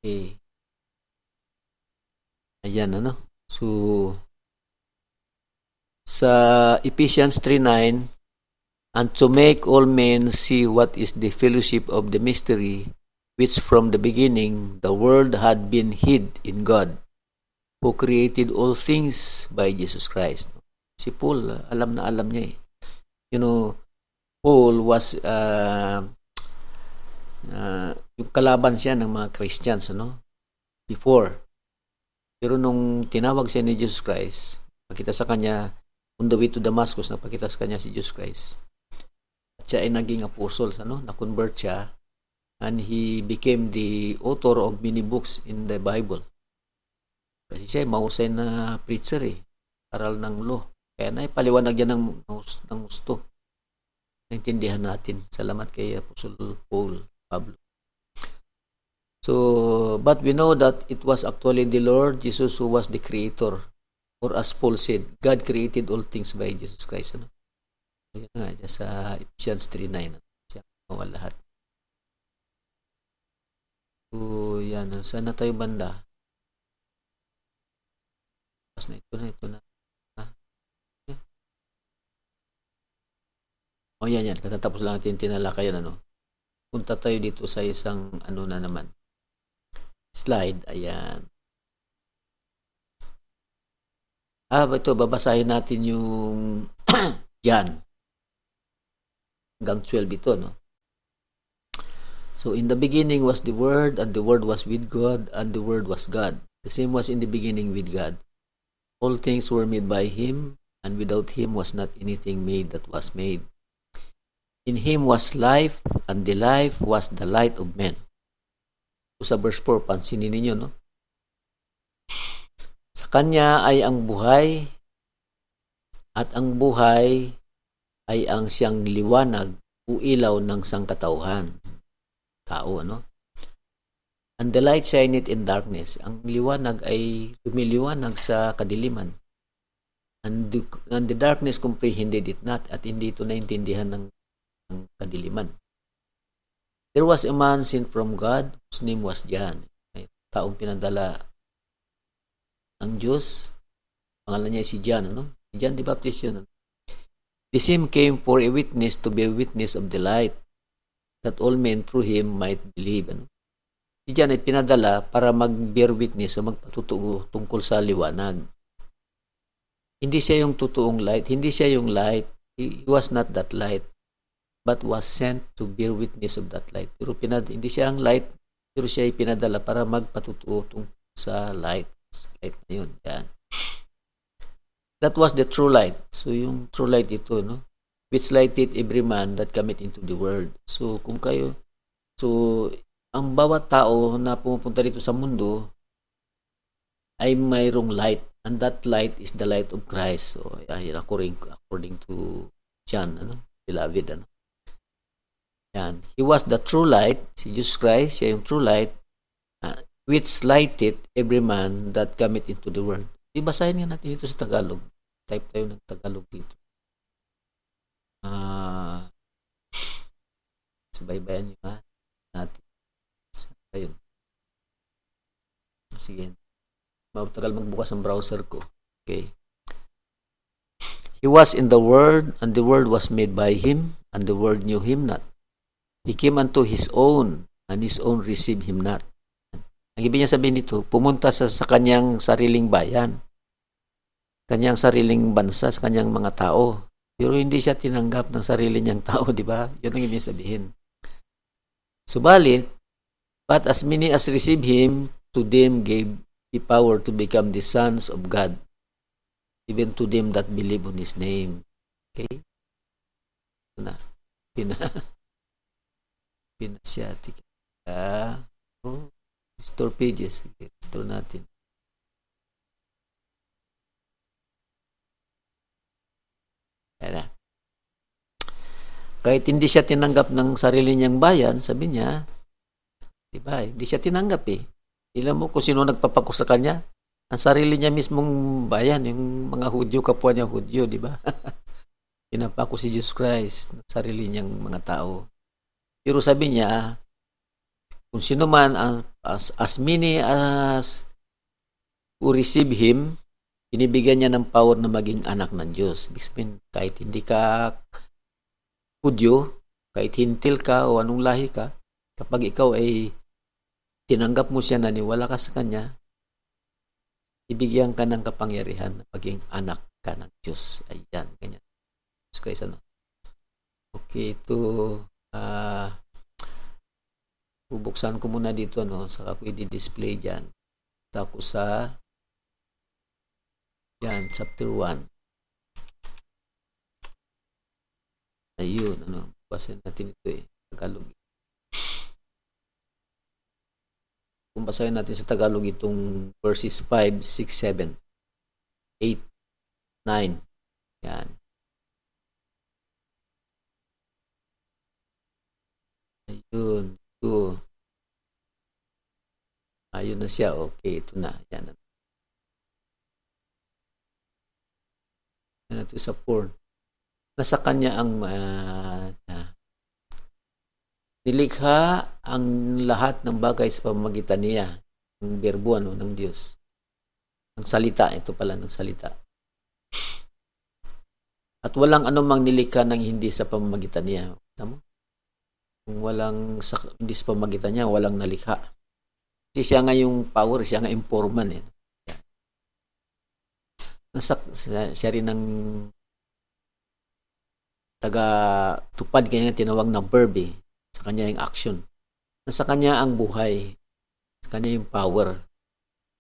Okay. Ayan, ano? So, sa Ephesians 3:9, and to make all men see what is the fellowship of the mystery, which from the beginning the world had been hid in God, who created all things by Jesus Christ. Si Paul, alam na alam niya eh. You know, Paul was yung kalaban siya ng mga Christians, ano? Before. Pero nung tinawag siya ni Jesus Christ, pakita sa kanya, on the way to Damascus, napakita sa kanya si Jesus Christ. At siya ay naging apostle, ano? Na-convert siya, and he became the author of many books in the Bible. Kasi siya ay mahusay na preacher eh, aral ng law. Kaya naipaliwanag yan ng gusto. Naintindihan natin. Salamat kay Apostle Paul, Pablo. So, but we know that it was actually the Lord Jesus who was the creator. Or as Paul said, God created all things by Jesus Christ. Ano? Yan nga, sa Ephesians 3:9. Siya ang lahat. So, yan. Saan na tayo banda? Pas na ito na. O yan. Katatapos lang natin tinalakayan. Ano? Punta tayo dito sa isang ano na naman. Slide. Ayan. Ito, babasahin natin yung John. Hanggang 12 ito, no? So, in the beginning was the Word, and the Word was with God, and the Word was God. The same was in the beginning with God. All things were made by Him, and without Him was not anything made that was made. In Him was life, and the life was the light of men. So, sa verse 4, pansinin ninyo, no? Sa Kanya ay ang buhay, at ang buhay ay ang siyang liwanag o ilaw ng sangkatauhan. Tao, ano? And the light shineth in darkness. Ang liwanag ay lumiliwanag sa kadiliman. And the darkness comprehended it not, at hindi ito naintindihan ng kadiliman. There was a man sent from God whose name was John. May taong pinadala ng Diyos. Pangalan niya si John, ano? Si John the Baptist yun. The same came for a witness, to bear witness of the light, that all men through him might believe. Ano? Si John ay pinadala para mag-bear witness o magpatutuo tungkol sa liwanag. Hindi siya yung totoong light. Hindi siya yung light. He was not that light, but was sent to bear witness of that light. Pero hindi siya ang light, pero siya ay pinadala para magpatutuo tungkol sa light. Light na yun. Yan. That was the true light. So, yung true light ito, no? Which lighted every man that cometh into the world. So, ang bawat tao na pumupunta dito sa mundo ay mayroong light. And that light is the light of Christ. So, according to John, ano? Beloved, ano? Yan. He was the true light. Si Jesus Christ, siya yung true light, which lighted every man that cometh into the world. Ibasahin nga natin dito sa Tagalog. Type tayo ng Tagalog dito. Sabaybayan nyo natin. Ayun. Sige. Matagal magbukas ang browser ko. Okay. He was in the world, and the world was made by Him, and the world knew Him not. He came unto His own, and His own received Him not. Ang ibig niya sabihin dito, pumunta sa kanyang sariling bayan, kanyang sariling bansa, sa kanyang mga tao. Pero hindi siya tinanggap ng sarili niyang tao, di ba? Yun ang ibig sabihin. Subalit, but as many as receive Him, to them gave the power to become the sons of God, even to them that believe on His name. Okay? Pinasyatik. Restore pages. Okay, restore natin. Kaya, kahit hindi siya tinanggap ng sarili niyang bayan, sabi niya, diba, hindi siya tinanggap eh. Ilan mo kung sino nagpapako sa kanya? Ang sarili niya mismong bayan, yung mga Hudyo, kapwa niya Hudyo, diba? Pinapako si Jesus Christ ng sarili niyang mga tao. Pero sabi niya, Kung sino man, as many as who receive Him, binibigyan niya ng power na maging anak ng Diyos. Ibig sabihin, kahit hindi ka Hudyo, kahit hintil ka o anong lahi ka, kapag ikaw ay tinanggap mo siya, naniwala ka sa Kanya, ibigyan ka ng kapangyarihan na maging anak ka ng Diyos. Ayan, ganyan. Diyos Christ, ano? Okay, ito, bubuksan ko muna dito, no? Saka ko i-display dyan. Ako sa, yan, chapter 1. Ayun, ano, basahin natin ito Tagalog. Kung basahin natin sa Tagalog itong verses 5, 6, 7, 8, 9. Yan. Ayun, ito. Ayun na siya. Okay, ito na. Yan. Yan ito sa 4. Nasa kanya ang nilikha ang lahat ng bagay sa pamamagitan niya, ng berbo ng Diyos. Ang salita, ito pala ng salita. At walang anumang nilikha ng hindi sa pamamagitan niya. Tama? Kung hindi sa pamamagitan niya, walang nalikha. Kasi siya nga yung power, siya nga yung foreman. Siya rin ang taga-tupad, kanya tinawag na verb sa kanya yung action. Nasa kanya ang buhay, sa kanya yung power.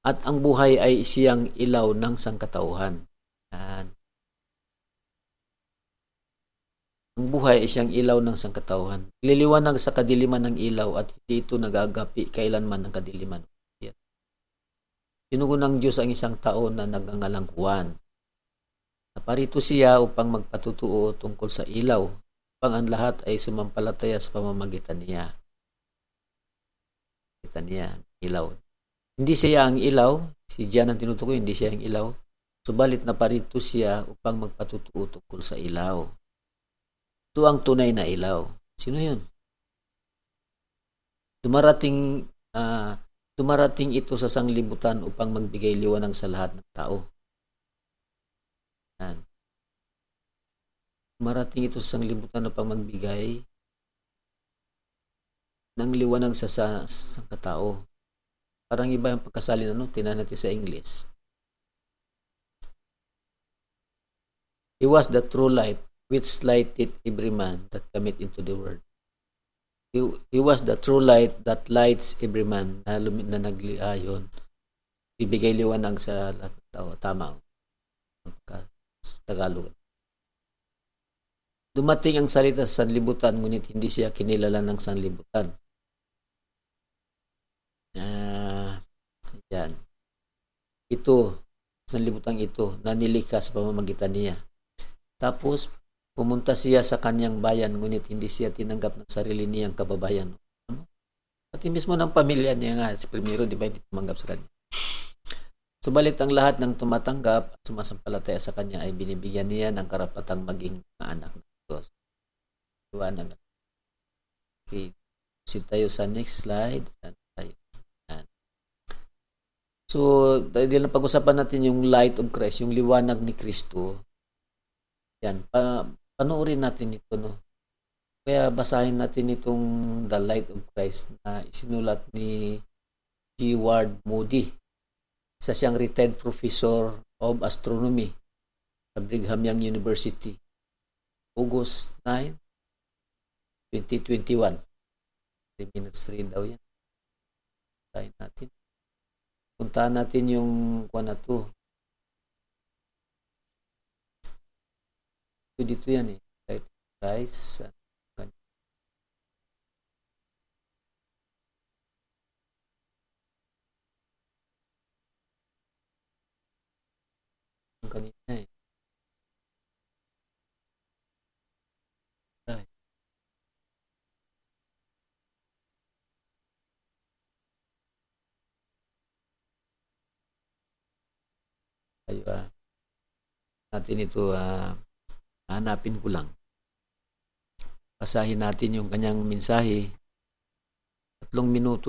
At ang buhay ay siyang ilaw ng sangkatauhan. Yan. Ang buhay ay siyang ilaw ng sangkatauhan. Liliwanag sa kadiliman ng ilaw at hindi ito nagagapi kailanman ng kadiliman. Yan. Sinugo ng Diyos ang isang tao na nagngangalang Juan. Naparito siya upang magpatutuo tungkol sa ilaw, upang ang lahat ay sumampalataya sa pamamagitan niya. Ilaw. Hindi siya ang ilaw, si John ang tinutukoy, hindi siya ang ilaw. Subalit naparito siya upang magpatutuo tungkol sa ilaw. Ito ang tunay na ilaw. Sino yun? Dumarating ito sa sanglibutan upang magbigay liwanag sa lahat ng tao. Yan. Dumarating ito sa sanglibutan upang magbigay ng liwanag sa katao. Parang iba yung pagkasalin, tinan natin sa English. He was the true light, which lighted every man that cometh into the world. He was the true light that lights every man na nagliayon. Bibigay liwanag sa lahat ng tao. Tama. Sa Tagalog. Dumating ang salita sa sanlibutan, ngunit hindi siya kinilala ng sanlibutan. Yan. Ito, sanlibutang ito, nanilikha sa pamamagitan niya. Tapos, pumunta siya sa kanyang bayan, ngunit hindi siya tinanggap ng sarili niyang kababayan. Pati mismo ng pamilya niya nga, si Primero, di ba, hindi tumanggap sa kanya. Subalit ang lahat ng tumatanggap at sumasampalataya sa kanya ay binibigyan niya ng karapatang maging anak ng Diyos. Liwanag. Okay. Proceed tayo sa next slide. So, dahil na pag-usapan natin yung light of Christ, yung liwanag ni Kristo. Yan, panoorin natin ito, Kaya basahin natin itong The Light of Christ na isinulat ni G. Ward Moody. Isa siyang retired professor of astronomy sa Brigham Young University. August 9, 2021. 3 minutes rin daw yan. Basahin natin. Puntahan natin yung na to. Dito yan Light of Christ. Ang kanina natin ito hanapin ko lang. Basahin natin yung kanyang mensahe. 3 minuto